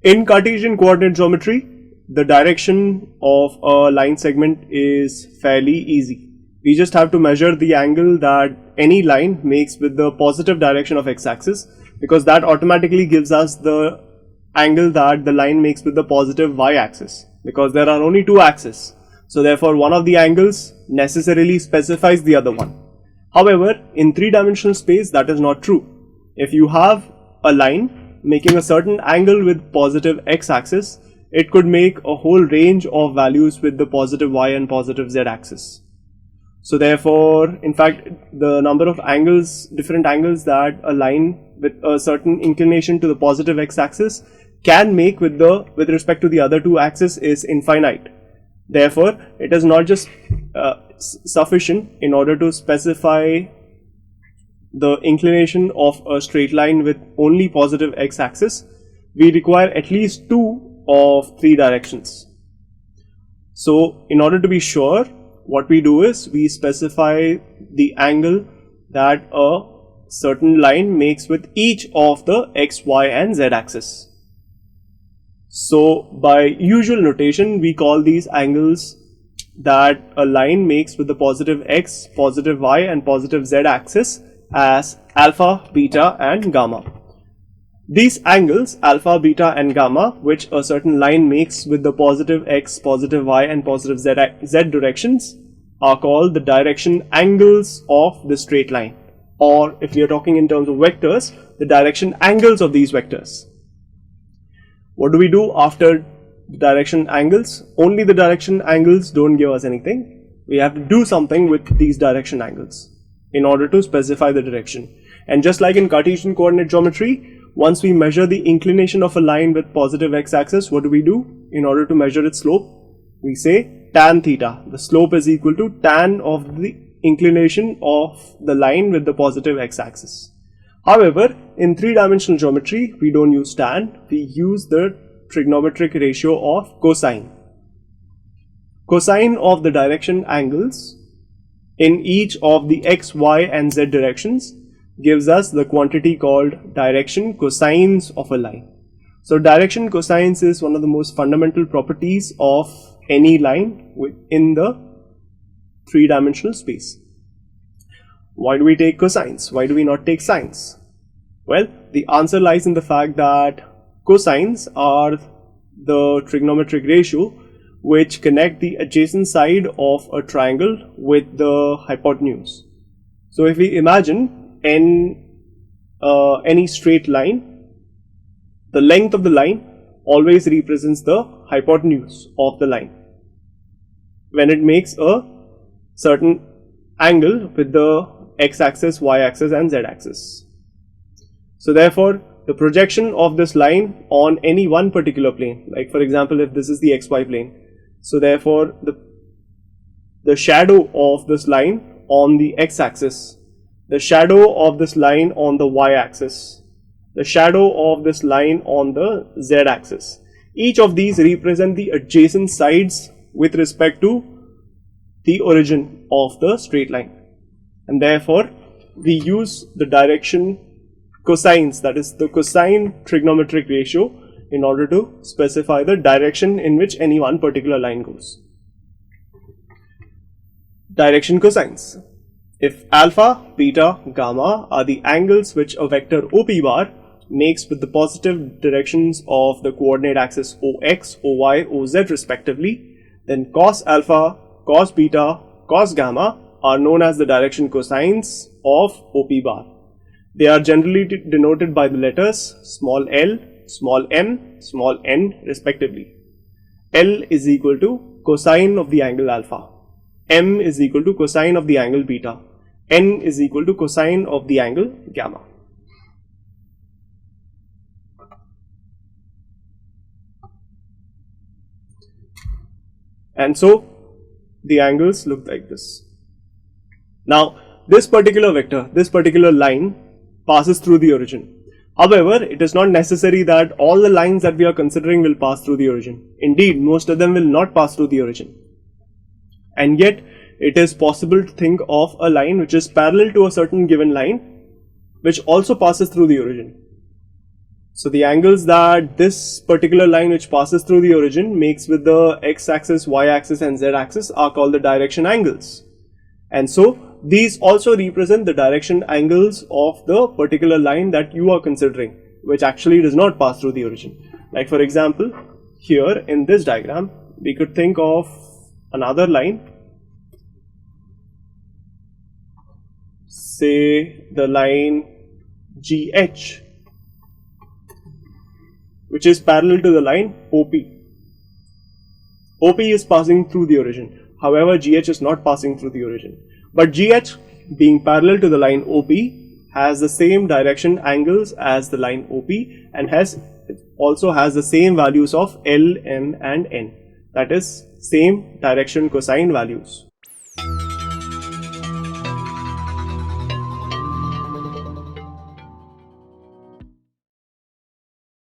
In Cartesian coordinate geometry, the direction of a line segment is fairly easy. We just have to measure the angle that any line makes with the positive direction of x-axis, because that automatically gives us the angle that the line makes with the positive y-axis, because there are only two axes. So therefore one of the angles necessarily specifies the other one. However, in three-dimensional space that is not true. If you have a line making a certain angle with positive x-axis, it could make a whole range of values with the positive y and positive z axis. So therefore, in fact, the number of angles, different angles that a line with a certain inclination to the positive x-axis can make with respect to the other two axes is infinite. Therefore, it is not just sufficient in order to specify the inclination of a straight line with only positive x-axis. We require at least two of three directions. So in order to be sure, what we do is we specify the angle that a certain line makes with each of the x, y and z axis. So by usual notation, we call these angles that a line makes with the positive x, positive y and positive z axis as alpha, beta and gamma. These angles alpha, beta and gamma, which a certain line makes with the positive x, positive y and positive z directions, are called the direction angles of the straight line, or if we are talking in terms of vectors, the direction angles of these vectors. What do we do after the direction angles? Only the direction angles don't give us anything. We have to do something with these direction angles in order to specify the direction. And just like in Cartesian coordinate geometry, once we measure the inclination of a line with positive x-axis, what do we do? In order to measure its slope, we say tan theta. The slope is equal to tan of the inclination of the line with the positive x-axis. However, in three-dimensional geometry, we don't use tan, we use the trigonometric ratio of cosine. Cosine of the direction angles in each of the x, y and z directions gives us the quantity called direction cosines of a line. So direction cosines is one of the most fundamental properties of any line within the three-dimensional space. Why do we take cosines? Why do we not take sines? Well, the answer lies in the fact that cosines are the trigonometric ratio which connect the adjacent side of a triangle with the hypotenuse. So if we imagine any straight line, the length of the line always represents the hypotenuse of the line when it makes a certain angle with the x-axis, y-axis and z-axis. So therefore, the projection of this line on any one particular plane, like for example if this is the xy plane, so therefore the shadow of this line on the x-axis, the shadow of this line on the y-axis, the shadow of this line on the z-axis, each of these represent the adjacent sides with respect to the origin of the straight line, and therefore we use the direction cosines, that is the cosine trigonometric ratio, in order to specify the direction in which any one particular line goes. Direction cosines. If alpha, beta, gamma are the angles which a vector OP bar makes with the positive directions of the coordinate axis OX, OY, OZ respectively, then cos alpha, cos beta, cos gamma are known as the direction cosines of OP bar. They are generally denoted by the letters small l, small m, small n respectively. L is equal to cosine of the angle alpha, m is equal to cosine of the angle beta, n is equal to cosine of the angle gamma. And so the angles look like this. Now this particular vector, this particular line passes through the origin. However, it is not necessary that all the lines that we are considering will pass through the origin. Indeed, most of them will not pass through the origin. And yet, it is possible to think of a line which is parallel to a certain given line, which also passes through the origin. So the angles that this particular line which passes through the origin makes with the x-axis, y-axis and z-axis are called the direction angles. And so these also represent the direction angles of the particular line that you are considering, which actually does not pass through the origin. Like for example, here in this diagram, we could think of another line, say the line GH, which is parallel to the line OP. OP is passing through the origin, however GH is not passing through the origin. But GH, being parallel to the line OP, has the same direction angles as the line OP and also has the same values of L, M and N, that is same direction cosine values.